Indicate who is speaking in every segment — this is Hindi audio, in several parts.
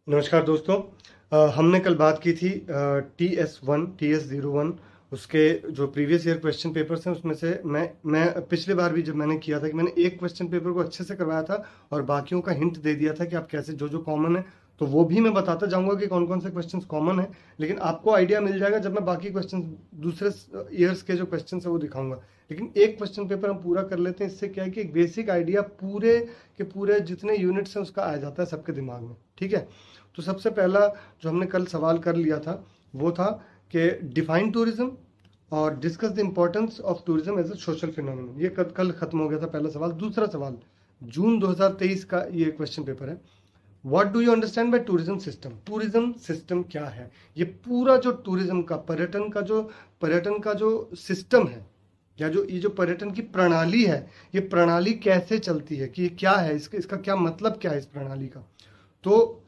Speaker 1: नमस्कार दोस्तों। हमने कल बात की थी TS01 उसके जो प्रीवियस ईयर क्वेश्चन पेपर्स हैं उसमें से मैं पिछली बार भी जब मैंने किया था कि मैंने एक क्वेश्चन पेपर को अच्छे से करवाया था और बाकियों का हिंट दे दिया था कि आप कैसे जो जो कॉमन है तो वो भी मैं बताता जाऊंगा कि कौन कौन से क्वेश्चंस कॉमन है, लेकिन आपको आइडिया मिल जाएगा जब मैं बाकी क्वेश्चन दूसरे ईयर्स के जो क्वेश्चन है वो दिखाऊंगा। लेकिन एक क्वेश्चन पेपर हम पूरा कर लेते हैं, इससे क्या है कि एक बेसिक आइडिया पूरे के पूरे जितने यूनिट्स हैं उसका आ जाता है सबके दिमाग में। ठीक है, तो सबसे पहला जो हमने कल सवाल कर लिया था वो था कि डिफाइन टूरिज्म और discuss the importance of tourism as a social phenomenon. ये कल खत्म हो गया था पहला सवाल। दूसरा सवाल जून 2023 का ये क्वेश्चन पेपर है। What do you understand by tourism system? Tourism system क्या है? ये पूरा जो टूरिज्म का पर्यटन का जो सिस्टम है या जो ये जो पर्यटन की प्रणाली है, ये प्रणाली कैसे चलती है, कि ये क्या है, इसका क्या मतलब क्या है इस प्रणाली का। तो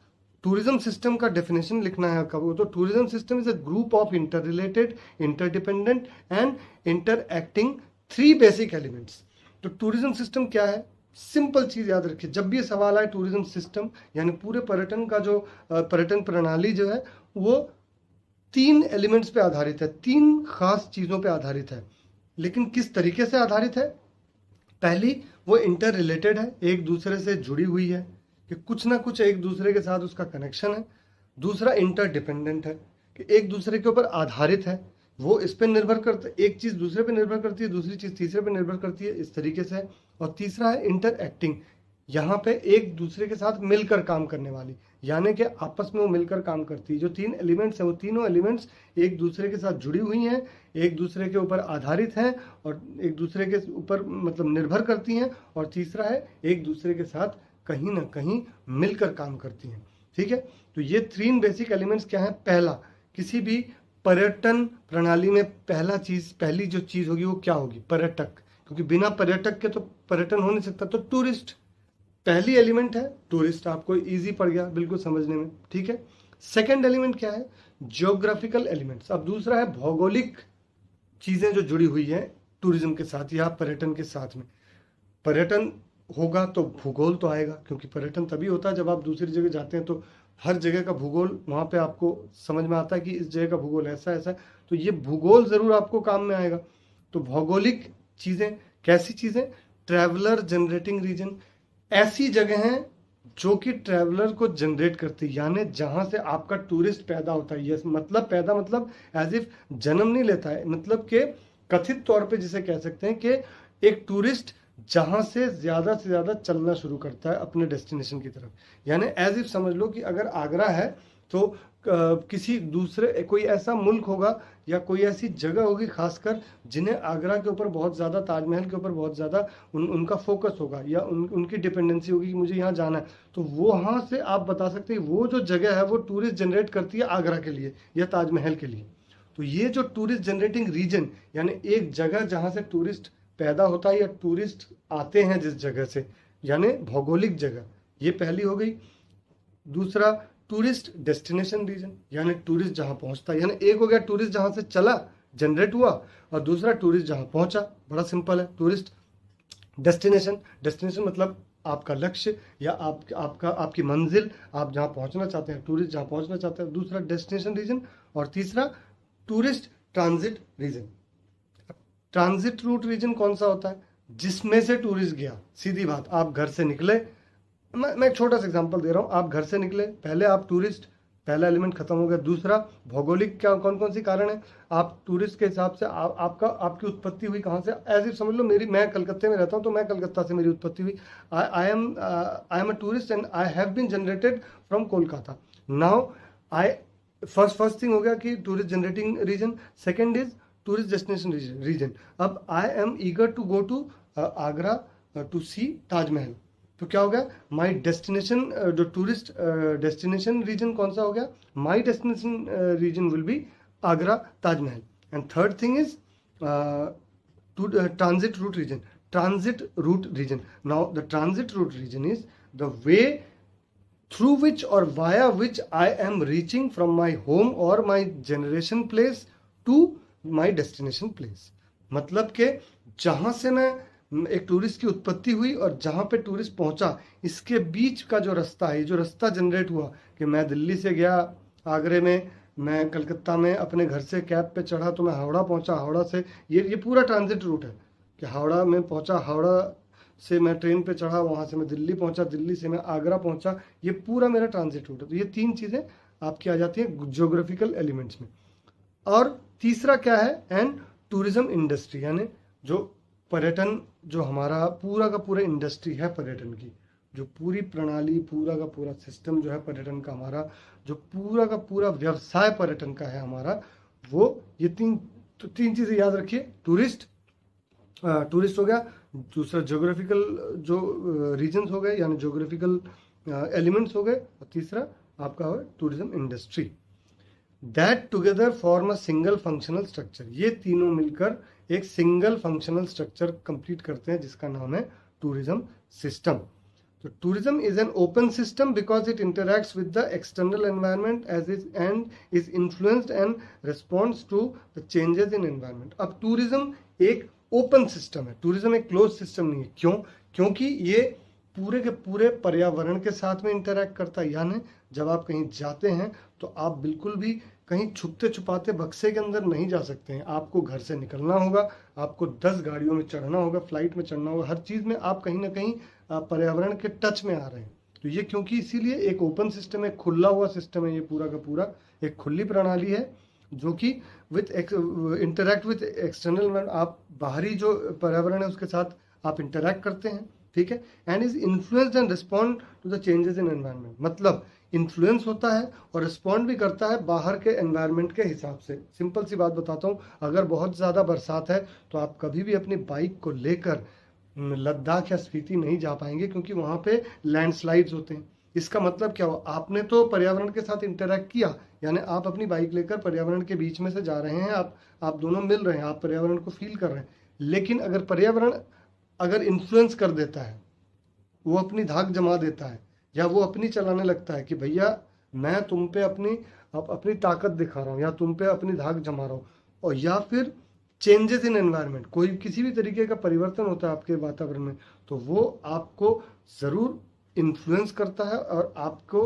Speaker 1: टूरिज्म सिस्टम का डेफिनेशन लिखना है कब, तो tourism system is a group of inter related, interdependent and interacting three basic elements. तो टूरिज्म सिस्टम क्या है? सिंपल चीज याद रखिए, जब भी ये सवाल आए टूरिज्म सिस्टम यानी पूरे पर्यटन का जो पर्यटन प्रणाली जो है वो तीन एलिमेंट्स पे आधारित है, तीन खास चीजों पे आधारित है। लेकिन किस तरीके से आधारित है? पहली, वो इंटर रिलेटेड है, एक दूसरे से जुड़ी हुई है कि कुछ ना कुछ एक दूसरे के साथ उसका कनेक्शन है। दूसरा इंटर डिपेंडेंट है कि एक दूसरे के ऊपर आधारित है, वो इस पर निर्भर करता है, एक चीज दूसरे पे निर्भर करती है, दूसरी चीज तीसरे पे निर्भर करती है, इस तरीके से है। और तीसरा है इंटर एक्टिंग, यहाँ पे एक दूसरे के साथ मिलकर काम करने वाली, यानी कि आपस में वो मिलकर काम करती है। जो तीन एलिमेंट्स हैं वो तीनों एलिमेंट्स एक दूसरे के साथ जुड़ी हुई हैं, एक दूसरे के ऊपर आधारित हैं और एक दूसरे के ऊपर मतलब निर्भर करती हैं। और तीसरा है एक दूसरे के साथ कहीं ना कहीं मिलकर काम करती हैं। ठीक है, तो ये तीन बेसिक एलिमेंट्स क्या है? पहला, किसी भी पर्यटन प्रणाली में पहली जो चीज होगी वो क्या होगी? पर्यटक, क्योंकि बिना पर्यटक के तो पर्यटन हो नहीं सकता। तो टूरिस्ट पहली एलिमेंट है, टूरिस्ट। आपको इजी पड़ गया बिल्कुल समझने में। ठीक है, सेकंड एलिमेंट क्या है? Geographical elements. अब दूसरा है भौगोलिक चीजें जो जुड़ी हुई हैं टूरिज्म के साथ या पर्यटन के साथ में। पर्यटन होगा तो भूगोल तो आएगा, क्योंकि पर्यटन तभी होता है जब आप दूसरी जगह जाते हैं तो हर जगह का भूगोल वहां पे आपको समझ में आता है कि इस जगह का भूगोल ऐसा ऐसा है, तो ये भूगोल जरूर आपको काम में आएगा। तो भौगोलिक चीजें कैसी चीजें? ट्रैवलर जनरेटिंग रीजन, ऐसी जगह हैं जो कि ट्रैवलर को जनरेट करती है, यानी जहां से आपका टूरिस्ट पैदा होता है। ये मतलब पैदा मतलब एज इफ जन्म नहीं लेता है, मतलब कि कथित तौर पे जिसे कह सकते हैं कि एक टूरिस्ट जहां से ज्यादा चलना शुरू करता है अपने डेस्टिनेशन की तरफ। यानी एज इफ समझ लो कि अगर आगरा है तो किसी दूसरे कोई ऐसा मुल्क होगा या कोई ऐसी जगह होगी खासकर जिन्हें आगरा के ऊपर बहुत ज़्यादा, ताजमहल के ऊपर बहुत ज़्यादा उनका फोकस होगा या उनकी डिपेंडेंसी होगी कि मुझे यहाँ जाना है। तो वो वहाँ से आप बता सकते हैं वो जो जगह है वो टूरिस्ट जनरेट करती है आगरा के लिए या ताजमहल के लिए। तो ये जो टूरिस्ट जनरेटिंग रीजन यानी एक जगह जहाँ से टूरिस्ट पैदा होता है या टूरिस्ट आते हैं जिस जगह से, यानी भौगोलिक जगह, ये पहली हो गई। दूसरा टूरिस्ट डेस्टिनेशन रीजन, यानी टूरिस्ट जहां पहुंचता है, यानी एक हो गया टूरिस्ट जहां से चला जनरेट हुआ और दूसरा टूरिस्ट जहां पहुंचा। बड़ा सिंपल है। टूरिस्ट डेस्टिनेशन मतलब आपका लक्ष्य या आपकी मंजिल, आप जहां पहुंचना चाहते हैं, टूरिस्ट जहां पहुंचना चाहते हैं, दूसरा डेस्टिनेशन रीजन। और तीसरा tourist transit region. Transit route region कौन सा होता है? जिसमें से टूरिस्ट गया। सीधी बात, आप घर से निकले, मैं एक छोटा सा एग्जांपल दे रहा हूं, आप घर से निकले, पहले आप टूरिस्ट, पहला एलिमेंट खत्म हो गया। दूसरा भौगोलिक, क्या कौन कौन सी कारण है? आप टूरिस्ट के हिसाब से आपकी उत्पत्ति हुई कहां से? एज इफ समझ लो मैं कलकत्ते में रहता हूं तो मैं कलकत्ता से मेरी उत्पत्ति हुई। I am a tourist and I have been generated from Kolkata. Now I first thing हो गया कि tourist generating region. Second is tourist destination region. अब I am eager to go to Agra to see Taj Mahal, तो क्या हो गया? माई डेस्टिनेशन, जो टूरिस्ट डेस्टिनेशन रीजन कौन सा हो गया? My destination region will be Agra Taj Mahal. And third thing is transit route region. Transit route region, now the transit route region is the way through which or via which I am reaching from my home or my generation place to my destination place। मतलब के जहां से मैं एक टूरिस्ट की उत्पत्ति हुई और जहाँ पे टूरिस्ट पहुंचा, इसके बीच का जो रास्ता है, ये जो रास्ता जनरेट हुआ कि मैं दिल्ली से गया आगरे में, मैं कलकत्ता में अपने घर से कैब पे चढ़ा तो मैं हावड़ा पहुंचा, हावड़ा से ये पूरा ट्रांजिट रूट है कि हावड़ा में पहुंचा, हावड़ा से मैं ट्रेन पे चढ़ा, वहाँ से मैं दिल्ली पहुंचा, दिल्ली से मैं आगरा पहुंचा, ये पूरा मेरा ट्रांजिट रूट है। तो ये 3 चीज़ें आपकी आ जाती हैं ज्योग्राफिकल एलिमेंट्स में। और तीसरा क्या है, एंड टूरिज्म इंडस्ट्री, यानी जो पर्यटन, जो हमारा पूरा का पूरा इंडस्ट्री है पर्यटन की, जो पूरी प्रणाली, पूरा का पूरा सिस्टम जो है पर्यटन का, हमारा जो पूरा का पूरा व्यवसाय पर्यटन का है हमारा, वो ये तीन चीज़ें याद रखिए। टूरिस्ट हो गया, दूसरा ज्योग्राफिकल जो रीजन्स हो गए यानी ज्योग्राफिकल एलिमेंट्स हो गए, और तीसरा आपका हो tourism industry. That together form a single functional structure, ये तीनों मिलकर एक सिंगल फंक्शनल स्ट्रक्चर कंप्लीट करते हैं जिसका नाम है टूरिज्म सिस्टम। तो tourism is an open system because it interacts with the external environment and is influenced and responds to the changes in environment। अब tourism एक ओपन सिस्टम है, टूरिज्म एक क्लोज सिस्टम नहीं है। क्यों? क्योंकि ये पूरे के पूरे पर्यावरण के साथ में इंटरैक्ट करता है, यानी जब आप कहीं जाते हैं तो आप बिल्कुल भी कहीं छुपते छुपाते बक्से के अंदर नहीं जा सकते हैं। आपको घर से निकलना होगा, आपको 10 गाड़ियों में चढ़ना होगा, फ्लाइट में चढ़ना होगा, हर चीज़ में आप कहीं ना कहीं पर्यावरण के टच में आ रहे हैं। तो ये क्योंकि इसीलिए एक ओपन सिस्टम है, खुला हुआ सिस्टम है, ये पूरा का पूरा एक खुली प्रणाली है जो कि विथ इंटरैक्ट विथ एक्सटर्नल, आप बाहरी जो पर्यावरण है उसके साथ आप इंटरैक्ट करते हैं, ठीक है। And is influenced and respond to the changes in environment, मतलब इन्फ्लुएंस होता है और रिस्पॉन्ड भी करता है बाहर के एनवायरनमेंट के हिसाब से। सिंपल सी बात बताता हूँ, अगर बहुत ज़्यादा बरसात है तो आप कभी भी अपनी बाइक को लेकर लद्दाख या स्पीति नहीं जा पाएंगे, क्योंकि वहाँ पे लैंडस्लाइड्स होते हैं। इसका मतलब क्या हुआ, आपने तो पर्यावरण के साथ इंटरैक्ट किया, यानी आप अपनी बाइक लेकर पर्यावरण के बीच में से जा रहे हैं, आप दोनों मिल रहे हैं, आप पर्यावरण को फील कर रहे हैं। लेकिन अगर पर्यावरण अगर इन्फ्लुएंस कर देता है, वो अपनी धाक जमा देता है, या वो अपनी चलाने लगता है कि भैया मैं तुम पे अपनी ताकत दिखा रहा हूँ, या तुम पे अपनी धाक जमा रहा हूँ, और या फिर चेंजेस इन एनवायरनमेंट, कोई किसी भी तरीके का परिवर्तन होता है आपके वातावरण में, तो वो आपको ज़रूर इन्फ्लुएंस करता है और आपको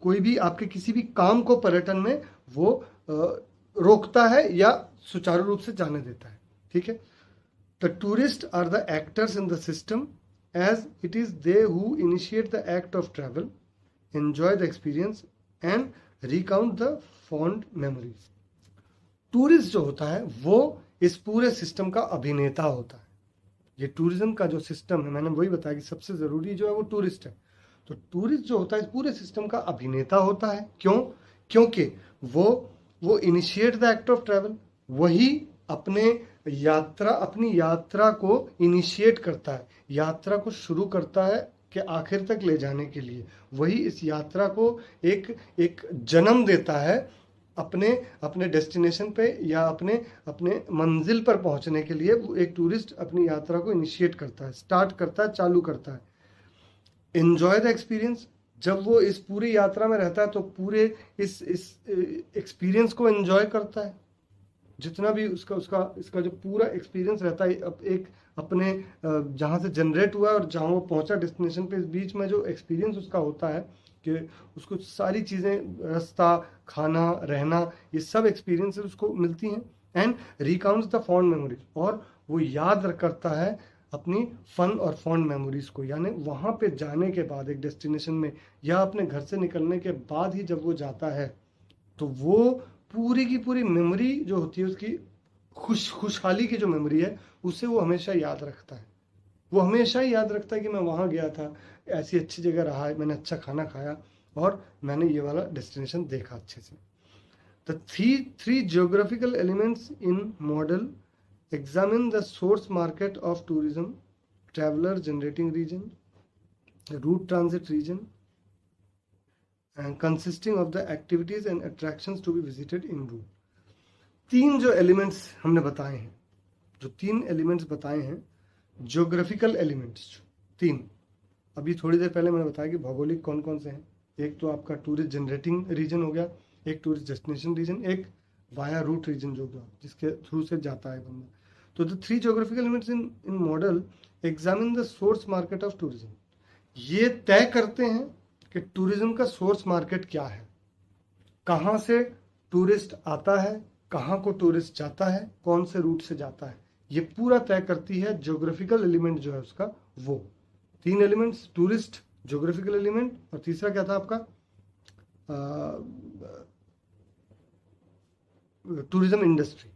Speaker 1: कोई भी आपके किसी भी काम को पर्यटन में वो रोकता है या सुचारू रूप से जाने देता है, ठीक है। The tourists are the actors in the system, as it is they who initiate the act of travel, enjoy the experience and recount the fond memories। Tourist जो होता है वो इस पूरे सिस्टम का अभिनेता होता है। ये टूरिज्म का जो सिस्टम है, मैंने वही बताया कि सबसे ज़रूरी जो है वो टूरिस्ट है। तो टूरिस्ट जो होता है इस पूरे सिस्टम का अभिनेता होता है। क्यों? क्योंकि वो initiate the act of travel, वही अपनी यात्रा को इनिशिएट करता है, यात्रा को शुरू करता है कि आखिर तक ले जाने के लिए, वही इस यात्रा को एक जन्म देता है अपने डेस्टिनेशन पे या अपने मंजिल पर पहुंचने के लिए। वो एक टूरिस्ट अपनी यात्रा को इनिशिएट करता है, स्टार्ट करता है, चालू करता है। एंजॉय द एक्सपीरियंस, जब वो इस पूरी यात्रा में रहता है तो पूरे इस एक्सपीरियंस को एंजॉय करता है, जितना भी इसका जो पूरा एक्सपीरियंस रहता है, एक अपने जहाँ से जनरेट हुआ और जहाँ वो पहुँचा डेस्टिनेशन पे, इस बीच में जो एक्सपीरियंस उसका होता है कि उसको सारी चीज़ें, रास्ता, खाना, रहना, ये सब एक्सपीरियंस उसको मिलती हैं। And recounts the fond memories, और वो याद करता है अपनी फन और फॉन्ड मेमोरीज को, यानी वहाँ पे जाने के बाद एक डेस्टिनेशन में या अपने घर से निकलने के बाद ही जब वो जाता है तो वो पूरी की पूरी मेमोरी जो होती है उसकी खुशहाली की जो मेमोरी है उसे वो हमेशा याद रखता है। वो हमेशा ही याद रखता है कि मैं वहाँ गया था, ऐसी अच्छी जगह रहा है, मैंने अच्छा खाना खाया और मैंने ये वाला डेस्टिनेशन देखा अच्छे से। The three geographical elements in model examine the source market of tourism, traveller generating region, route transit region, and consisting of the activities and attractions to be visited in route। 3 जो एलिमेंट्स हमने बताए हैं, जो 3 एलिमेंट्स बताए हैं, ज्योग्राफिकल एलिमेंट्स 3, अभी थोड़ी देर पहले मैंने बताया कि भौगोलिक कौन कौन से हैं। एक तो आपका टूरिस्ट जनरेटिंग रीजन हो गया, एक टूरिस्ट डेस्टिनेशन रीजन, एक वाया रूट रीजन जो होगा जिसके थ्रू से जाता है बंदा। तो the 3 geographical elements in model examine the source market of tourism, ये तय करते हैं कि टूरिज्म का सोर्स मार्केट क्या है, कहाँ से टूरिस्ट आता है, कहाँ को टूरिस्ट जाता है, कौन से रूट से जाता है, ये पूरा तय करती है ज्योग्राफिकल एलिमेंट जो है उसका। वो 3 एलिमेंट्स, टूरिस्ट, ज्योग्राफिकल एलिमेंट और तीसरा क्या था आपका, टूरिज्म इंडस्ट्री।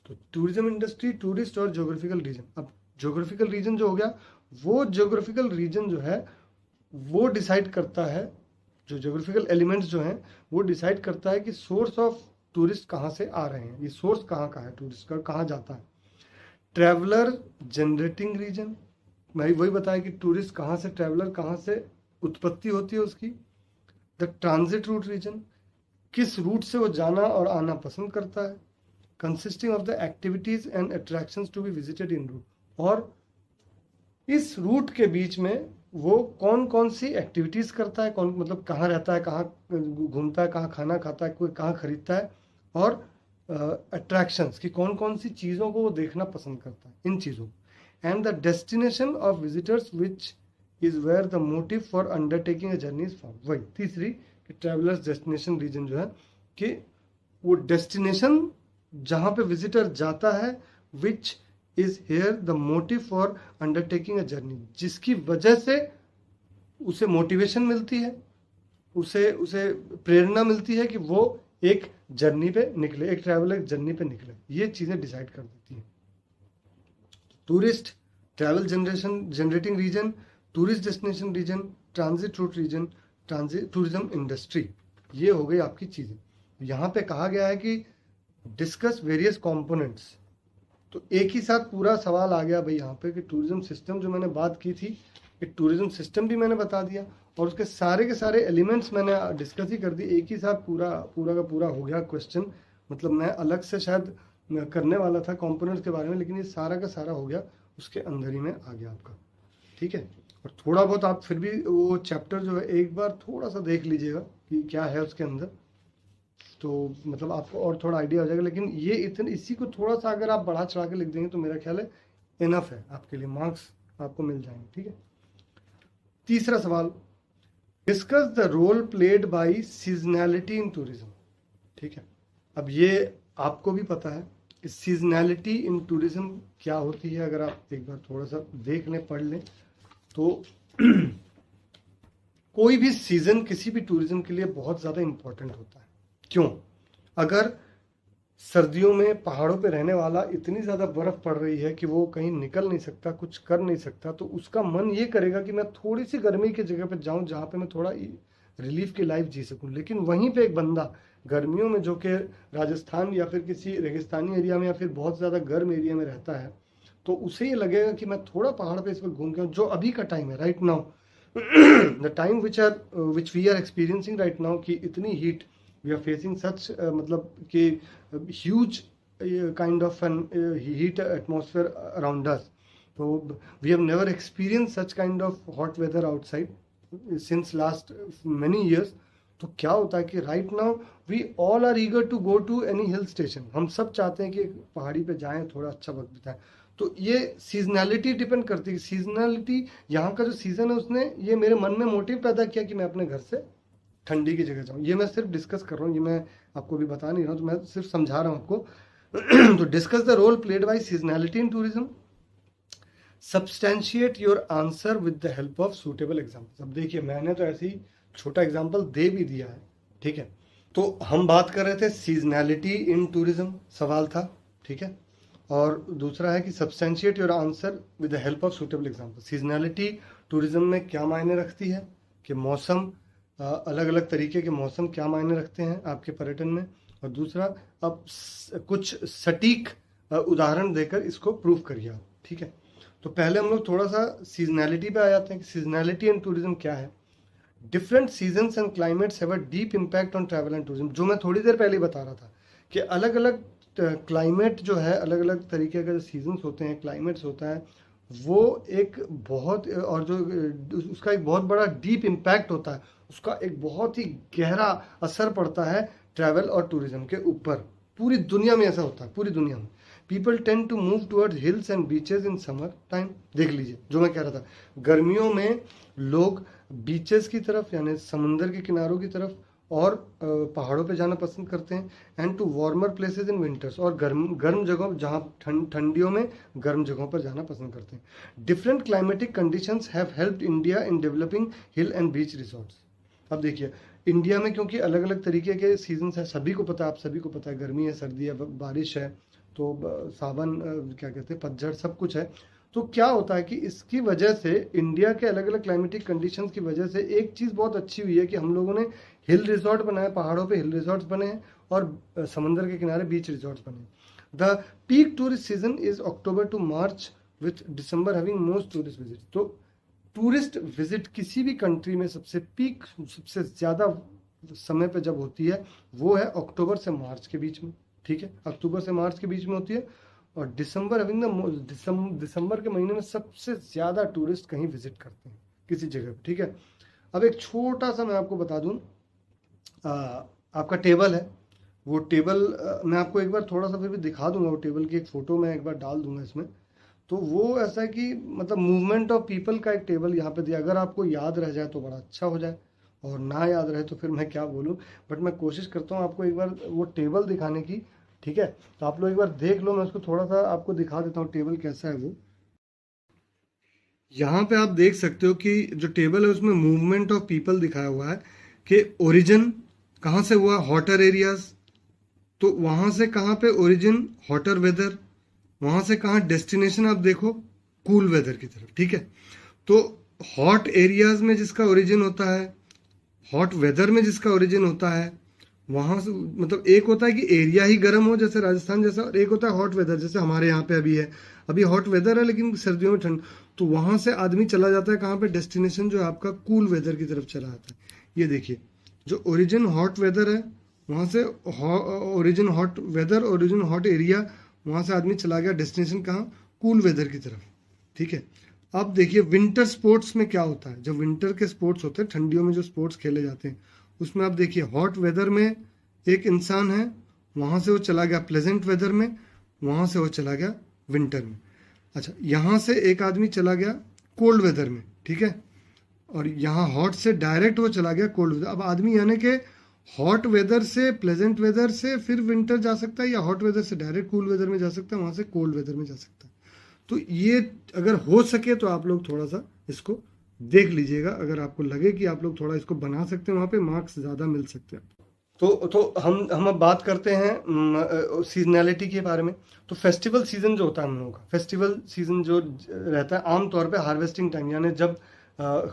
Speaker 1: तो टूरिज्म इंडस्ट्री, टूरिस्ट और ज्योग्राफिकल रीजन। अब ज्योग्राफिकल रीजन जो हो गया, वो ज्योग्राफिकल रीजन जो है वो डिसाइड करता है, जो ज्योग्राफिकल एलिमेंट्स जो हैं वो डिसाइड करता है कि सोर्स ऑफ टूरिस्ट कहाँ से आ रहे हैं, ये सोर्स कहाँ का है टूरिस्ट का, कहाँ जाता है। ट्रैवलर जनरेटिंग रीजन, मैं वही बताया कि टूरिस्ट कहाँ से, ट्रैवलर कहाँ से उत्पत्ति होती है उसकी। द ट्रांजिट रूट रीजन, किस रूट से वो जाना और आना पसंद करता है। Consisting of the activities and attractions to be visited in route, और इस रूट के बीच में वो कौन कौन सी एक्टिविटीज करता है, कौन मतलब कहाँ रहता है, कहाँ घूमता है, कहाँ खाना खाता है, कोई कहाँ खरीदता है, और अट्रैक्शंस की कौन कौन सी चीज़ों को वो देखना पसंद करता है, इन चीज़ों। And the destination of visitors which is where the motive for undertaking a journey is found. वही तीसरी कि ट्रैवलर्स डेस्टिनेशन रीजन जो है कि वो डेस्टिनेशन जहाँ पे विजिटर जाता है, which is here the motive for undertaking a journey, जिसकी वजह से उसे मोटिवेशन मिलती है, उसे प्रेरणा मिलती है कि वो एक जर्नी पे निकले, एक ट्रैवलर जर्नी पे निकले। ये चीजें डिसाइड कर देती हैं। Tourist, travel generating region, tourist destination region, transit route region, tourism industry, ये हो गई आपकी चीजें। यहाँ पे कहा गया है कि डिस्कस वेरियस कंपोनेंट्स, तो एक ही साथ पूरा सवाल आ गया भाई यहाँ पे कि टूरिज्म सिस्टम जो मैंने बात की थी, कि टूरिज्म सिस्टम भी मैंने बता दिया और उसके सारे के सारे एलिमेंट्स मैंने डिस्कस ही कर दिए। एक ही साथ पूरा का पूरा हो गया क्वेश्चन। मतलब मैं अलग से शायद करने वाला था कंपोनेंट्स के बारे में, लेकिन ये सारा का सारा हो गया, उसके अंदर ही में आ गया आपका। ठीक है, और थोड़ा बहुत आप फिर भी वो चैप्टर जो है एक बार थोड़ा सा देख लीजिएगा कि क्या है उसके अंदर, तो मतलब आपको और थोड़ा आइडिया हो जाएगा। लेकिन ये इतने इसी को थोड़ा सा अगर आप बढ़ा चढ़ा के लिख देंगे तो मेरा ख्याल है इनफ है आपके लिए, मार्क्स आपको मिल जाएंगे। ठीक है, तीसरा सवाल, discuss the role played by seasonality in tourism. ठीक है, अब ये आपको भी पता है कि सीजनैलिटी इन टूरिज्म क्या होती है। अगर आप एक बार थोड़ा सा देख लें, पढ़ लें, तो कोई भी सीजन किसी भी टूरिज्म के लिए बहुत ज़्यादा इंपॉर्टेंट होता है। क्यों? अगर सर्दियों में पहाड़ों पे रहने वाला इतनी ज़्यादा बर्फ़ पड़ रही है कि वो कहीं निकल नहीं सकता, कुछ कर नहीं सकता, तो उसका मन ये करेगा कि मैं थोड़ी सी गर्मी की जगह पे जाऊं जहाँ पे मैं थोड़ा रिलीफ की लाइफ जी सकूं। लेकिन वहीं पे एक बंदा गर्मियों में जो कि राजस्थान या फिर किसी रेगिस्तानी एरिया में या फिर बहुत ज़्यादा गर्म एरिया में रहता है, तो उसे ये लगेगा कि मैं थोड़ा पहाड़ पर इस वक्त घूम के आऊँ। जो अभी का टाइम है, right now the time which we are experiencing right now, कि इतनी heat we are facing such मतलब कि huge kind of an heat atmosphere around us, so we have never experienced such kind of hot weather outside since last many years। तो क्या होता है कि right now we all are eager to go to any hill station, हम सब चाहते हैं कि पहाड़ी पे जाएं, थोड़ा अच्छा वक्त बिताएं। तो ये सीजनैलिटी डिपेंड करती है। सीजनैलिटी, यहाँ का जो सीजन है उसने ये मेरे मन में मोटिव पैदा किया कि मैं अपने घर से ठंडी की जगह जाऊँ। ये मैं सिर्फ डिस्कस कर रहा हूँ, ये मैं आपको भी बता नहीं रहा हूँ, तो मैं सिर्फ समझा रहा हूँ आपको। तो discuss the role played by seasonality in tourism, substantiate your answer with the help of suitable examples. अब देखिए, मैंने तो ऐसे ही छोटा एग्जाम्पल दे भी दिया है। ठीक है, तो हम बात कर रहे थे सीजनैलिटी इन टूरिज्म, सवाल था। ठीक है, और दूसरा है कि substantiate your answer with the help of suitable example. Seasonality tourism में क्या मायने रखती है, कि मौसम, अलग अलग तरीके के मौसम क्या मायने रखते हैं आपके पर्यटन में। और दूसरा, अब कुछ सटीक उदाहरण देकर इसको प्रूव करिए आप। ठीक है, तो पहले हम लोग थोड़ा सा सीजनैलिटी पे आ जाते हैं कि सीजनैलिटी एंड टूरिज्म क्या है। Different seasons and climates have a deep impact on travel and tourism, जो मैं थोड़ी देर पहले बता रहा था कि अलग अलग क्लाइमेट जो है, अलग अलग तरीके का जो सीजन्स होते हैं, क्लाइमेट्स होता है, वो एक बहुत, और जो उसका एक बहुत बड़ा डीप इम्पैक्ट होता है, उसका एक बहुत ही गहरा असर पड़ता है ट्रैवल और टूरिज्म के ऊपर। पूरी दुनिया में ऐसा होता है, पूरी दुनिया में। People tend to move toward hills and beaches in summer time. देख लीजिए जो मैं कह रहा था, गर्मियों में लोग बीचेस की तरफ यानी समुंदर के किनारों की तरफ और पहाड़ों पे जाना पसंद करते हैं, and to warmer places in winters, और गर्म गर्म जगहों जहाँ ठंडियों में गर्म जगहों पर जाना पसंद करते हैं। Different climatic conditions have helped India in developing hill and beach resorts. अब देखिए इंडिया में क्योंकि अलग अलग तरीके के सीजन्स हैं, सभी को पता है, आप सभी को पता है, गर्मी है, सर्दी है, बारिश है, तो सावन, क्या कहते हैं, पतझड़, सब कुछ है। तो क्या होता है कि इसकी वजह से इंडिया के अलग अलग क्लाइमेटिक कंडीशंस की वजह से एक चीज़ बहुत अच्छी हुई है कि हम लोगों ने हिल रिजॉर्ट बनाए, पहाड़ों पे हिल रिजॉर्ट्स बने हैं और समंदर के किनारे बीच रिजॉर्ट्स बने हैं। The peak tourist season is October to March with December having most tourist visit. तो टूरिस्ट विजिट किसी भी कंट्री में सबसे पीक, सबसे ज़्यादा समय पे जब होती है वो है अक्टूबर से मार्च के बीच में, ठीक है, अक्टूबर से मार्च के बीच में होती है। और दिसंबर हैविंग द दिसंबर के महीने में सबसे ज़्यादा टूरिस्ट कहीं विजिट करते हैं किसी जगह पे, ठीक है। अब एक छोटा सा मैं आपको बता दूं, आपका टेबल है, वो टेबल मैं आपको एक बार थोड़ा सा फिर भी दिखा दूंगा, वो टेबल की एक फ़ोटो मैं एक बार डाल दूंगा इसमें। तो वो ऐसा है कि मतलब मूवमेंट ऑफ पीपल का एक टेबल यहाँ पे दिया, अगर आपको याद रह जाए तो बड़ा अच्छा हो जाए, और ना याद रहे तो फिर मैं क्या बोलूँ, बट मैं कोशिश करता हूँ आपको एक बार वो टेबल दिखाने की, ठीक है। तो आप लोग एक बार देख लो, मैं उसको थोड़ा सा आपको दिखा देता हूँ टेबल कैसा है वो। यहाँ पे आप देख सकते हो कि जो टेबल है उसमें मूवमेंट ऑफ पीपल दिखाया हुआ है कि ओरिजिन कहाँ से हुआ, हॉटर एरियाज, तो वहाँ से कहाँ पे ओरिजिन हॉटर वेदर, वहाँ से कहाँ डेस्टिनेशन आप देखो कूल वेदर की तरफ, ठीक है। तो हॉट एरियाज में जिसका ओरिजिन होता है, हॉट वेदर में जिसका ओरिजिन होता है, वहाँ से मतलब एक होता है कि एरिया ही गर्म हो जैसे राजस्थान जैसा, और एक होता है हॉट वेदर जैसे हमारे यहाँ पे अभी है, अभी हॉट वेदर है लेकिन सर्दियों में ठंड, तो वहाँ से आदमी चला जाता है कहाँ पे, डेस्टिनेशन जो है आपका कूल वेदर की तरफ चला जाता है। ये देखिए जो ओरिजिन हॉट वेदर है वहाँ से origin hot weather, origin hot area, वहाँ से आदमी चला गया डेस्टिनेशन कहाँ, कूल वेदर की तरफ, ठीक है। अब देखिए विंटर स्पोर्ट्स में क्या होता है, जो विंटर के स्पोर्ट्स होते हैं, ठंडियों में जो स्पोर्ट्स खेले जाते हैं, उसमें आप देखिए हॉट वेदर में एक इंसान है, वहाँ से वो चला गया प्लेजेंट वेदर में, वहाँ से वो चला गया विंटर में। अच्छा, यहाँ से एक आदमी चला गया कोल्ड वेदर में, ठीक है, और यहाँ हॉट से डायरेक्ट वो चला गया कोल्ड वेदर। अब आदमी यानी कि हॉट वेदर से प्लेजेंट वेदर से फिर विंटर जा सकता है, या हॉट वेदर से डायरेक्ट कूल वेदर में जा सकता है, वहाँ से कोल्ड वेदर में जा सकता है। तो ये अगर हो सके तो आप लोग थोड़ा सा इसको देख लीजिएगा, अगर आपको लगे कि आप लोग थोड़ा इसको बना सकते हैं, वहाँ पे मार्क्स ज़्यादा मिल सकते हैं। तो हम अब बात करते हैं सीजनैलिटी के बारे में। तो फेस्टिवल सीजन जो होता है हम लोगों का, फेस्टिवल सीजन जो रहता है आमतौर पे हार्वेस्टिंग टाइम, यानी जब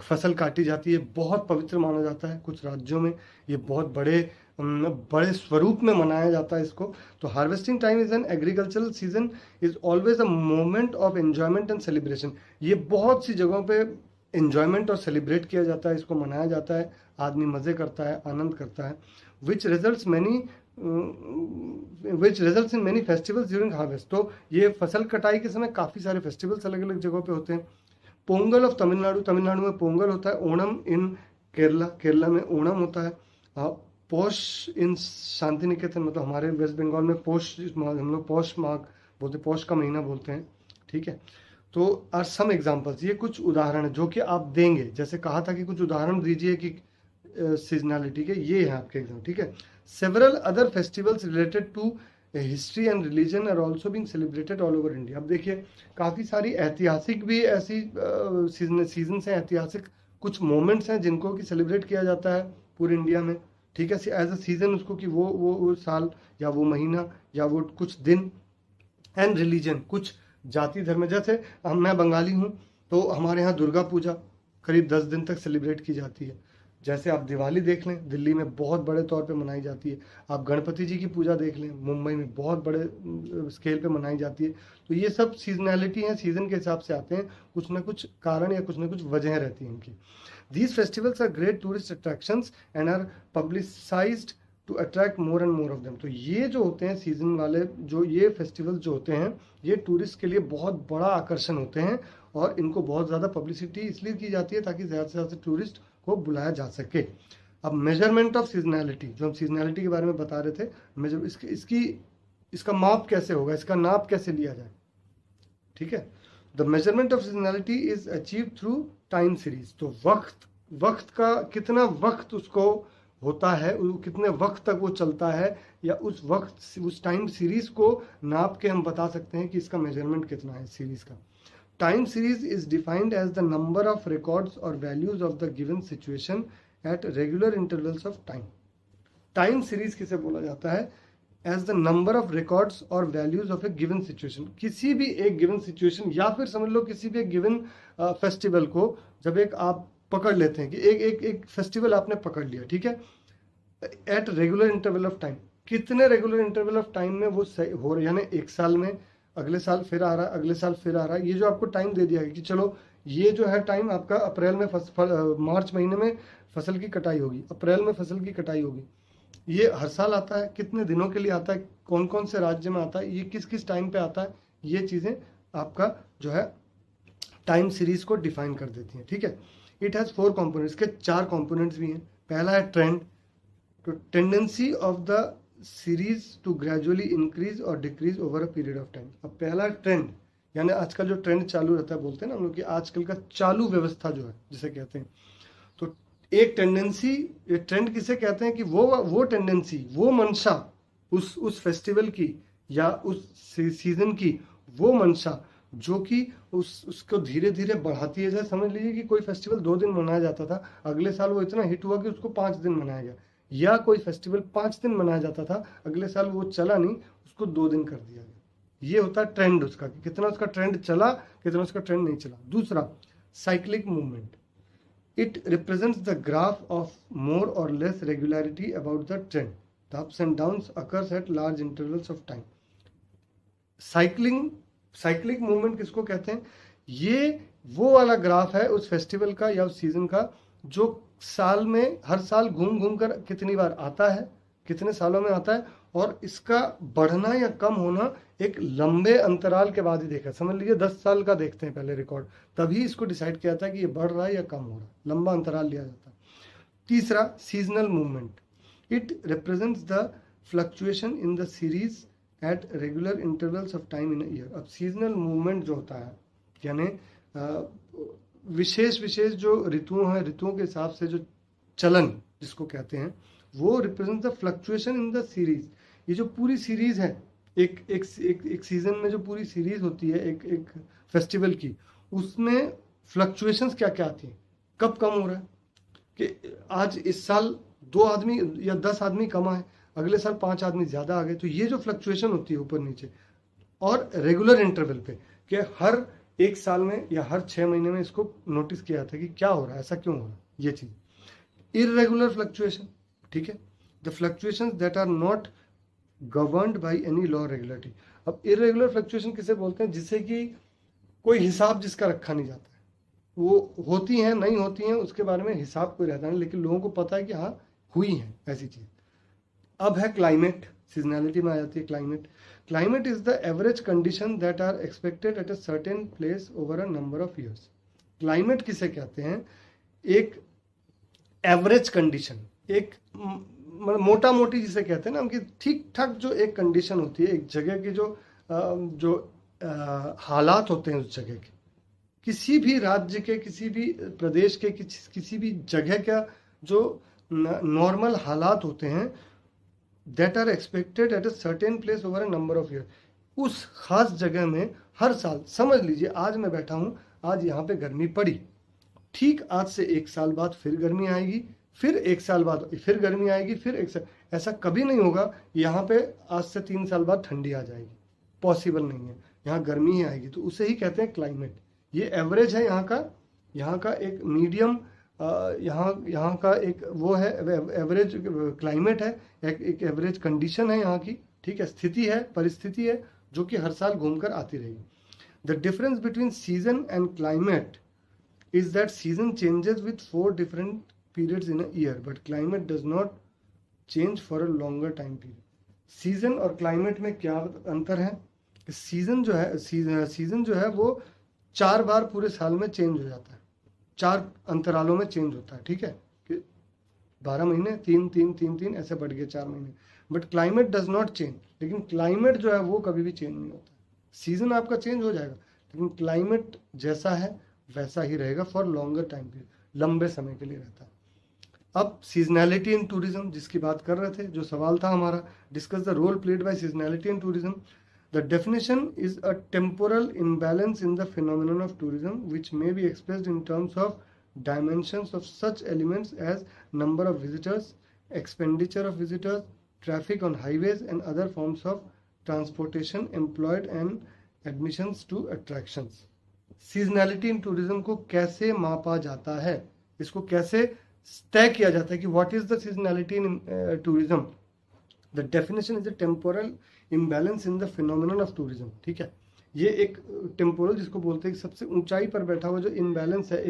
Speaker 1: फसल काटी जाती है, बहुत पवित्र माना जाता है कुछ राज्यों में, ये बहुत बड़े स्वरूप में मनाया जाता है इसको। तो harvesting time is an agricultural season, is always a moment of enjoyment and celebration. ये बहुत सी जगहों पे एंजॉयमेंट और सेलिब्रेट किया जाता है, इसको मनाया जाता है, आदमी मज़े करता है, आनंद करता है, which results in many festivals during harvest. तो ये फसल कटाई के समय काफ़ी सारे फेस्टिवल्स अलग अलग जगहों पे होते हैं। पोंगल ऑफ तमिलनाडु, तमिलनाडु में पोंगल होता है। ओणम इन केरला, केरला में ओणम होता है। पोष इन शांति निकेतन, मतलब हमारे वेस्ट बंगाल में पोष, हम लोग पोष माघ बोलते, पोष का महीना बोलते हैं, ठीक है। तो आर सम एग्जाम्पल्स, ये कुछ उदाहरण है जो कि आप देंगे, जैसे कहा था कि कुछ उदाहरण दीजिए कि सीजनैलिटी के, ये है आपके एग्जाम, ठीक है। Several other festivals related to history and religion are also being celebrated all over India. अब देखिए काफ़ी सारी ऐतिहासिक भी ऐसी सीजन हैं, ऐतिहासिक कुछ मोमेंट्स हैं जिनको कि सेलिब्रेट किया जाता है पूरे इंडिया में, ठीक है, एज अ सीजन उसको, कि वो साल या वो महीना या वो कुछ दिन। एंड रिलीजन, कुछ जाति धर्म, जैसे मैं बंगाली हूँ तो हमारे यहाँ दुर्गा पूजा करीब 10 दिन तक सेलिब्रेट की जाती है। जैसे आप दिवाली देख लें, दिल्ली में बहुत बड़े तौर पे मनाई जाती है। आप गणपति जी की पूजा देख लें, मुंबई में बहुत बड़े स्केल पे मनाई जाती है। तो ये सब सीजनैलिटी है, सीजन के हिसाब से आते हैं, कुछ ना कुछ कारण या कुछ ना कुछ वजह रहती है इनकी। These festivals are great tourist attractions and are publicised to attract more and more of them. तो ये जो होते हैं सीजन वाले, जो ये फेस्टिवल्स जो होते हैं, ये टूरिस्ट के लिए बहुत बड़ा आकर्षण होते हैं, और इनको बहुत ज़्यादा पब्लिसिटी इसलिए की जाती है ताकि ज़्यादा से ज़्यादा टूरिस्ट को बुलाया जा सके। अब मेजरमेंट ऑफ सीजनैलिटी, जो हम सीजनैलिटी के बारे में बता रहे थे, इसकी इसका माप कैसे होगा, इसका नाप कैसे लिया जाए, ठीक है। The measurement of seasonality is achieve through time series. तो वक्त का कितना वक्त उसको होता है, कितने वक्त तक वो चलता है, या उस वक्त उस टाइम सीरीज को नाप के हम बता सकते हैं कि इसका मेजरमेंट कितना है सीरीज का। Time series is defined as the number of records और values of the given situation at regular intervals of time. Time series किसे बोला जाता है? As the number of records और values of a given situation. किसी भी एक गिवन सिचुएशन, या फिर समझ लो किसी भी एक गिवन फेस्टिवल को जब एक आप पकड़ लेते हैं कि एक फेस्टिवल आपने पकड़ लिया, ठीक है, at regular interval of time. कितने रेगुलर इंटरवल ऑफ टाइम में वो हो रहा है, यानी एक साल में, अगले साल फिर आ रहा है, अगले साल फिर आ रहा है। ये जो आपको टाइम दे दिया है कि चलो ये जो है टाइम आपका अप्रैल में मार्च महीने में फसल की कटाई होगी, अप्रैल में फसल की कटाई होगी, ये हर साल आता है, कितने दिनों के लिए आता है, कौन कौन से राज्य में आता है, ये किस किस टाइम पे आता है, ये चीज़ें आपका जो है टाइम सीरीज को डिफाइन कर देती हैं, ठीक है। इट हैज़ 4 कंपोनेंट्स, के 4 कंपोनेंट्स भी हैं। पहला है ट्रेंड, तो tendency of the series to gradually increase और decrease over a period of time. अब पहला ट्रेंड, यानी आजकल जो ट्रेंड चालू रहता है, बोलते हैं ना हम लोग कि आजकल का चालू व्यवस्था जो है जिसे कहते हैं, तो एक टेंडेंसी, ये ट्रेंड किसे कहते हैं कि वो टेंडेंसी, वो मंशा उस फेस्टिवल की या उस सीजन की, वो मंशा जो कि उसको धीरे धीरे बढ़ाती है। जैसे समझ लीजिए कि कोई फेस्टिवल 2 दिन मनाया जाता था, अगले साल वो इतना हिट हुआ कि उसको 5 दिन मनाया गया, या कोई फेस्टिवल 5 दिन मनाया जाता था, अगले साल वो चला नहीं, उसको 2 दिन कर दिया गया। ये होता है ट्रेंड उसका, कि कितना उसका ट्रेंड चला, कितना उसका ट्रेंड नहीं चला। दूसरा, cyclic movement, it represents the graph of more और less regularity about the trend, the ups and downs occurs at large intervals of time. Cyclic movement किसको कहते हैं? ये वो वाला ग्राफ है उस फेस्टिवल का या उस सीजन का जो साल में हर साल घूम घूम कर कितनी बार आता है, कितने सालों में आता है, और इसका बढ़ना या कम होना एक लंबे अंतराल के बाद ही देखा। समझ लीजिए 10 साल का देखते हैं पहले रिकॉर्ड, तभी इसको डिसाइड किया जाता है कि ये बढ़ रहा है या कम हो रहा है, लंबा अंतराल लिया जाता है। तीसरा, seasonal movement, it represents the fluctuation in the series eight regular intervals of time in year. अब सीजनल मूवमेंट जो होता है, यानी विशेष विशेष जो ऋतुओं हैं, ऋतुओं के हिसाब से जो चलन जिसको कहते हैं, वो represent the fluctuation in the series. ये जो पूरी सीरीज है, एक सीजन में जो पूरी सीरीज होती है एक फेस्टिवल की, उसमें फ्लक्चुएशंस क्या क्या आती हैं, कब कम हो रहा है, कि आज इस साल 2 आदमी या 10 आदमी कम आए, अगले साल 5 आदमी ज़्यादा आ गए। तो ये जो फ्लक्चुएशन होती है ऊपर नीचे, और रेगुलर इंटरवल पे, कि हर एक साल में या हर 6 महीने में इसको नोटिस किया जाता है कि क्या हो रहा है, ऐसा क्यों हो रहा है, ये चीज़। इर्रेगुलर फ्लक्चुएशन, ठीक है, the fluctuations that are not governed by any law regulatory. अब इर्रेगुलर फ्लक्चुएशन किसे बोलते हैं? जिससे कि कोई हिसाब जिसका रखा नहीं जाता है, वो होती हैं नहीं होती हैं उसके बारे में हिसाब कोई रहता नहीं, लेकिन लोगों को पता है कि हाँ हुई है ऐसी चीज़। अब है क्लाइमेट, सीजनैलिटी में आ जाती है climate. Climate is the average condition that are expected at a certain place over a number of years. Climate किसे कहते हैं? एक एवरेज कंडीशन, एक मतलब मोटा मोटी जिसे कहते हैं ना हम, कि ठीक ठाक जो एक कंडीशन होती है एक जगह की, जो हालात होते हैं उस जगह के, किसी भी राज्य के, किसी भी प्रदेश के, किसी भी जगह का जो नॉर्मल हालात होते हैं, that are expected at a certain place over a number of year. उस खास जगह में हर साल, समझ लीजिए आज मैं बैठा हूँ, आज यहाँ पे गर्मी पड़ी, ठीक आज से 1 साल बाद फिर गर्मी आएगी, फिर 1 साल बाद फिर गर्मी आएगी, फिर 1 साल, ऐसा कभी नहीं होगा यहाँ पे आज से 3 साल बाद ठंडी आ जाएगी, पॉसिबल नहीं है, यहाँ गर्मी ही आएगी। तो उसे ही कहते हैं क्लाइमेट। ये एवरेज है यहाँ का एक मीडियम, यहाँ का एक वो है, एवरेज क्लाइमेट है, एक एवरेज कंडीशन है यहाँ की, ठीक है, स्थिति है, परिस्थिति है, जो कि हर साल घूमकर आती रहेगी। The difference between season and climate is that season changes with 4 different periods in a year, but climate does not change for a longer time period. Season और क्लाइमेट में क्या अंतर है? सीजन जो है वो 4 बार पूरे साल में चेंज हो जाता है, 4 अंतरालों में चेंज होता है, ठीक है। 12 महीने, 3 3 3 3 ऐसे बढ़ गए 4 महीने। But climate does not change, लेकिन क्लाइमेट जो है वो कभी भी चेंज नहीं होता। सीजन आपका चेंज हो जाएगा, लेकिन क्लाइमेट जैसा है वैसा ही रहेगा फॉर लॉन्गर टाइम पीरियड, लंबे समय के लिए रहता है। अब सीजनैलिटी इन टूरिज्म जिसकी बात कर रहे थे, जो सवाल था हमारा, discuss the role played by seasonality in tourism. The definition is a temporal imbalance in the phenomenon of tourism which may be expressed in terms of dimensions of such elements as number of visitors, expenditure of visitors, traffic on highways and other forms of transportation employed and admissions to attractions। Seasonality in tourism को कैसे मापा जाता है, इसको कैसे तय किया जाता है कि what is the seasonality in tourism. The definition is a temporal imbalance in the phenomenon of tourism. ठीक है, ये एक टेम्पोरल जिसको बोलते हैं सबसे ऊंचाई पर बैठा हुआ जो इम्बैलेंस है,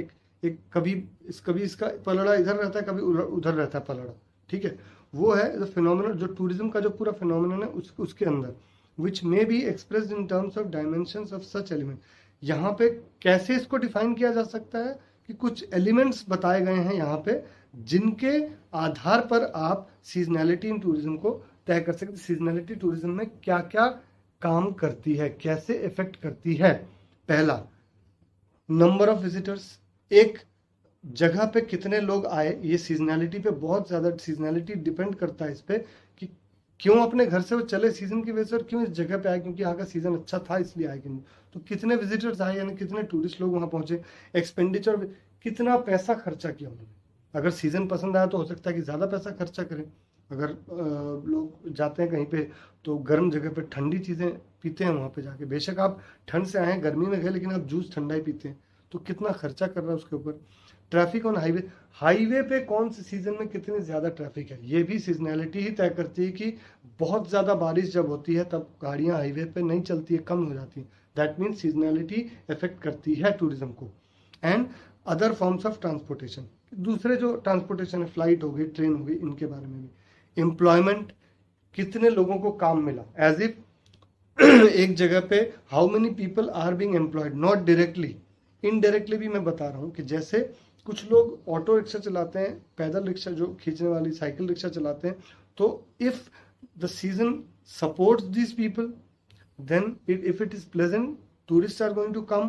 Speaker 1: एक कभी इसका पलड़ा इधर रहता है, कभी उधर रहता है पलड़ा। ठीक है, वो है द फिनोमिनन, जो टूरिज्म का जो पूरा फिनोमिनन है उसके अंदर, which may be expressed in terms of dimensions of such element. यहाँ पे कैसे इसको डिफाइन किया जा सकता है कि कुछ एलिमेंट्स बताए गए हैं यहाँ पे, जिनके आधार पर आप सीजनैलिटी इन टूरिज्म को तय कर सकते। सीजनैलिटी टूरिज्म में क्या क्या काम करती है, कैसे इफेक्ट करती है। पहला, नंबर ऑफ विजिटर्स, एक जगह पे कितने लोग आए, ये सीजनैलिटी पे बहुत ज्यादा, सीजनैलिटी डिपेंड करता है इस पे कि क्यों अपने घर से वो चले सीजन की वजह से, और क्यों इस जगह पे आए क्योंकि यहाँ का सीजन अच्छा था इसलिए आए, क्यों तो कितने विजिटर्स आए यानी कितने टूरिस्ट लोग वहाँ पहुंचे। एक्सपेंडिचर, कितना पैसा खर्चा किया उन्होंने। अगर सीजन पसंद आया तो हो सकता है कि ज़्यादा पैसा खर्चा करें। अगर लोग जाते हैं कहीं पे तो गर्म जगह पे ठंडी चीज़ें पीते हैं वहाँ पे जाके, बेशक आप ठंड से आए हैं गर्मी में गए लेकिन आप जूस ठंडा ही पीते हैं, तो कितना खर्चा कर रहा है उसके ऊपर। ट्रैफिक ऑन हाईवे, हाईवे पे कौन से सीजन में कितनी ज़्यादा ट्रैफिक है, ये भी सीजनैलिटी ही तय करती है कि बहुत ज़्यादा बारिश जब होती है तब गाड़ियाँ हाईवे पे नहीं चलती है, कम हो जाती है। दैट मीन्स सीजनैलिटी इफेक्ट करती है टूरिज्म को। And other forms of transportation, दूसरे जो ट्रांसपोर्टेशन है, फ्लाइट हो गई, ट्रेन हो गई, इनके बारे में भी। एम्प्लॉयमेंट, कितने लोगों को काम मिला, एज इफ एक जगह पे how many people are being employed, not directly, indirectly भी मैं बता रहा हूँ कि जैसे कुछ लोग ऑटो रिक्शा चलाते हैं, पैदल रिक्शा जो खींचने वाली साइकिल रिक्शा चलाते हैं, तो if the season supports this people then if it is pleasant, tourists are going to come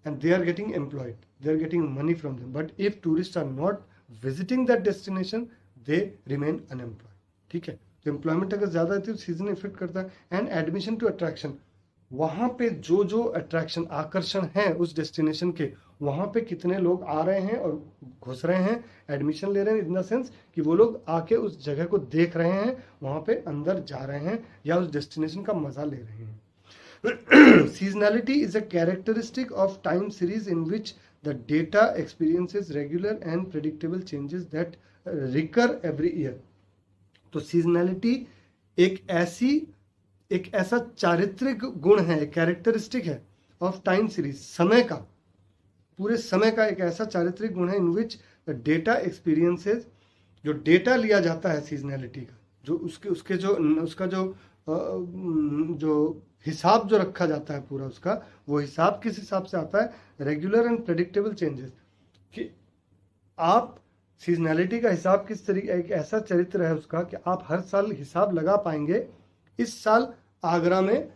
Speaker 1: and they are getting employed, they are getting money from them. But if tourists are not visiting that destination, they remain unemployed. ठीक है, तो एम्प्लॉयमेंट अगर ज्यादा है तो सीजन इफेक्ट करता है। एंड एडमिशन टू अट्रैक्शन, वहां पे जो अट्रैक्शन, आकर्षण है उस डेस्टिनेशन के, वहां पे कितने लोग आ रहे हैं और घुस रहे हैं, एडमिशन ले रहे हैं, इन द सेंस कि वो लोग आके उस जगह को देख रहे हैं, वहां पे अंदर जा रहे हैं या उस डेस्टिनेशन का मजा ले रहे हैं। Seasonality is a characteristic of time series in which the data experiences regular and predictable changes that recur every year. तो seasonality एक ऐसा चारित्रिक गुण है, कैरेक्टरिस्टिक है ऑफ टाइम सीरीज, समय का, पूरे समय का एक ऐसा चारित्रिक गुण है इन विच द डेटा एक्सपीरियंसेस, जो डेटा लिया जाता है सीजनैलिटी का, जो उसका जो हिसाब जो रखा जाता है पूरा उसका, वो हिसाब किस हिसाब से आता है, रेगुलर एंड प्रेडिक्टेबल चेंजेस, कि आप सीजनैलिटी का हिसाब किस तरीके, एक ऐसा चरित्र है उसका कि आप हर साल हिसाब लगा पाएंगे। इस साल आगरा में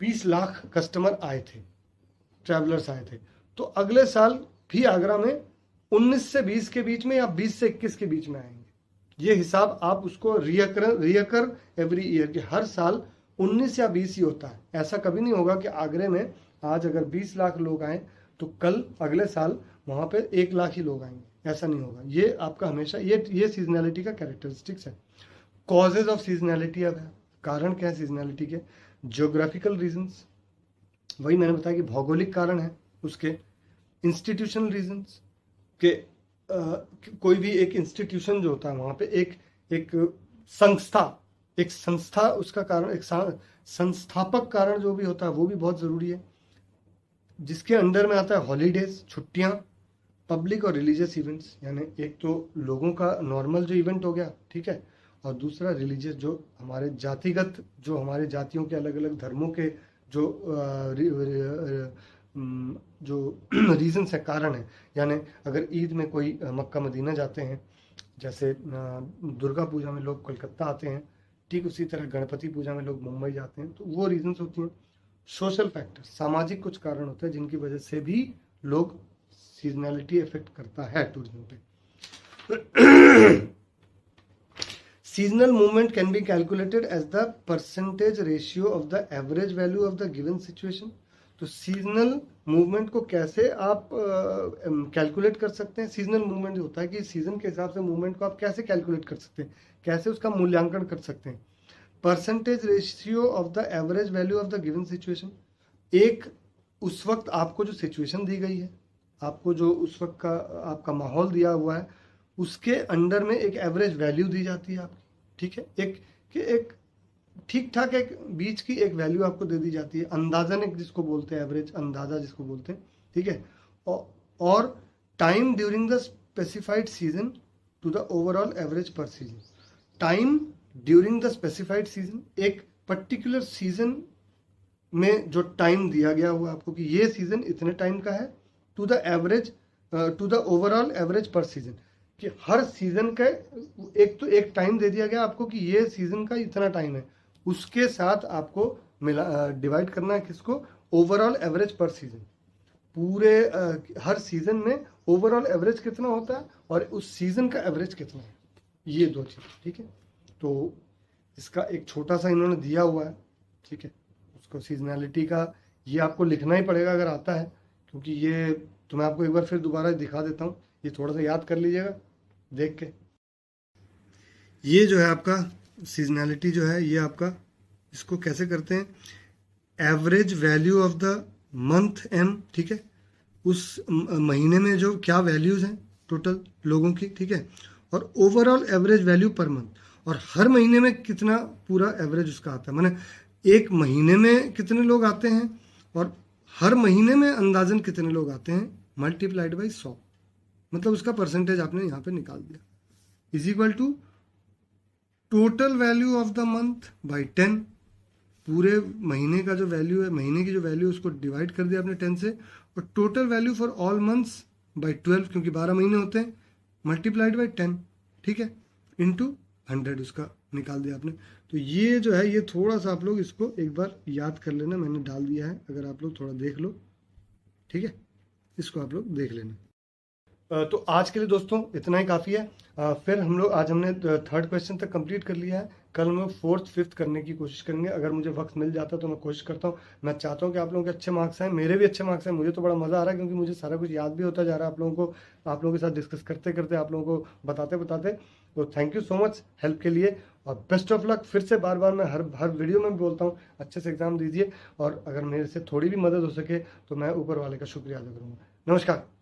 Speaker 1: 20 लाख कस्टमर आए थे, ट्रैवलर्स आए थे, तो अगले साल भी आगरा में 19 से 20 के बीच में या 20 से 21 के बीच में आएंगे। ये हिसाब आप उसको रियकर एवरी ईयर, कि हर साल 19 या 20 ही होता है। ऐसा कभी नहीं होगा कि आगरे में आज अगर 20 लाख लोग आए तो कल अगले साल वहां पे 1 लाख ही लोग आएंगे, ऐसा नहीं होगा। ये आपका हमेशा ये सीजनैलिटी का कैरेक्टरिस्टिक्स है। कॉजेज ऑफ सीजनैलिटी, अब है कारण क्या है सीजनैलिटी के, जियोग्राफिकल रीजंस, वही मैंने बताया कि भौगोलिक कारण है उसके। इंस्टीट्यूशनल रीजंस के कोई भी एक इंस्टीट्यूशन जो होता है वहां पे एक संस्था उसका कारण, एक संस्थापक कारण जो भी होता है वो भी बहुत जरूरी है, जिसके अंडर में आता है हॉलीडेज, छुट्टियां, पब्लिक और रिलीजियस इवेंट्स, यानी एक तो लोगों का नॉर्मल जो इवेंट हो गया, ठीक है, और दूसरा रिलीजियस, जो हमारे जातिगत, जो हमारे जातियों के अलग अलग धर्मों के जो रीजंस है, कारण है। यानी अगर ईद में कोई मक्का मदीना जाते हैं जैसे दुर्गा पूजा में लोग कोलकाता आते हैं, ठीक उसी तरह गणपति पूजा में लोग मुंबई जाते हैं, तो वो रीजंस होती हैं। सोशल फैक्टर, सामाजिक कुछ कारण होते हैं जिनकी वजह से भी लोग सीजनैलिटी इफेक्ट करता है टूरिज्म पे। Seasonal movement can be calculated as the percentage ratio of the average value of the given situation. तो सीजनल मूवमेंट को कैसे आप कैलकुलेट कर सकते हैं? सीजनल मूवमेंट होता है कि सीजन के हिसाब से मूवमेंट को आप कैसे कैलकुलेट कर सकते हैं, कैसे उसका मूल्यांकन कर सकते हैं? Percentage ratio of the average value of the given situation, एक उस वक्त आपको जो सिचुएशन दी गई है, आपको जो उस वक्त का आपका माहौल दिया हुआ है, उसके अंडर में एक एवरेज वैल्यू दी जाती है आपकी, ठीक है, एक ठीक ठाक एक बीच की एक वैल्यू आपको दे दी जाती है, अंदाजन एक जिसको बोलते हैं, एवरेज अंदाजा जिसको बोलते हैं, ठीक है। और time during the specified season to the overall average per season, time during the specified season, एक पर्टिकुलर सीजन में जो टाइम दिया गया हुआ आपको कि ये सीजन इतने टाइम का है, to the average to the overall average per season, कि हर सीजन का एक टाइम दे दिया गया आपको कि ये सीजन का इतना टाइम है, उसके साथ आपको डिवाइड करना है किसको? Overall average per season. पूरे हर सीजन में ओवरऑल एवरेज कितना होता है और उस सीजन का एवरेज कितना है, ये दो चीज, ठीक है। तो इसका एक छोटा सा इन्होंने दिया हुआ है, ठीक है, उसको सीजनैलिटी का ये आपको लिखना ही पड़ेगा अगर आता है, क्योंकि ये तो मैं आपको एक बार फिर दोबारा दिखा देता हूँ, ये थोड़ा सा याद कर लीजिएगा देख के। ये जो है आपका सीजनैलिटी जो है, ये आपका इसको कैसे करते हैं? Average value of the month M, ठीक है, उस महीने में जो क्या वैल्यूज हैं टोटल लोगों की, ठीक है, और overall average value per month, और हर महीने में कितना पूरा एवरेज उसका आता है, माने एक महीने में कितने लोग आते हैं और हर महीने में अंदाजन कितने लोग आते हैं, मल्टीप्लाइड बाई 100, मतलब उसका परसेंटेज आपने यहाँ पे निकाल दिया, is equal to total value of the month by 10, पूरे महीने का जो वैल्यू है, महीने की जो वैल्यू उसको डिवाइड कर दिया आपने 10 से, और total value for all months by 12, क्योंकि 12 महीने होते हैं, मल्टीप्लाइड बाई 10, ठीक है, इंटू 100 उसका निकाल दिया आपने। तो ये जो है, ये थोड़ा सा आप लोग इसको एक बार याद कर लेना, मैंने डाल दिया है, अगर आप लोग थोड़ा देख लो, ठीक है, इसको आप लोग देख लेना। तो आज के लिए दोस्तों इतना ही काफ़ी है। फिर हम लोग आज हमने 3rd क्वेश्चन तक कंप्लीट कर लिया है, कल हम लोग 4th 5th करने की कोशिश करेंगे, अगर मुझे वक्त मिल जाता तो मैं कोशिश करता हूँ। मैं चाहता हूँ कि आप लोगों के अच्छे मार्क्स आए, मेरे भी अच्छे मार्क्स आए, मुझे तो बड़ा मज़ा आ रहा है क्योंकि मुझे सारा कुछ याद भी होता जा रहा है आप लोगों को, आप लोगों के साथ डिस्कस करते करते, आप लोगों को बताते बताते। तो thank you so much help के लिए, और बेस्ट ऑफ लक। फिर से बार बार मैं हर वीडियो में बोलता हूँ, अच्छे से एग्जाम दीजिए, और अगर मेरे से थोड़ी भी मदद हो सके तो मैं ऊपर वाले का शुक्रिया अदा करूँगा। नमस्कार।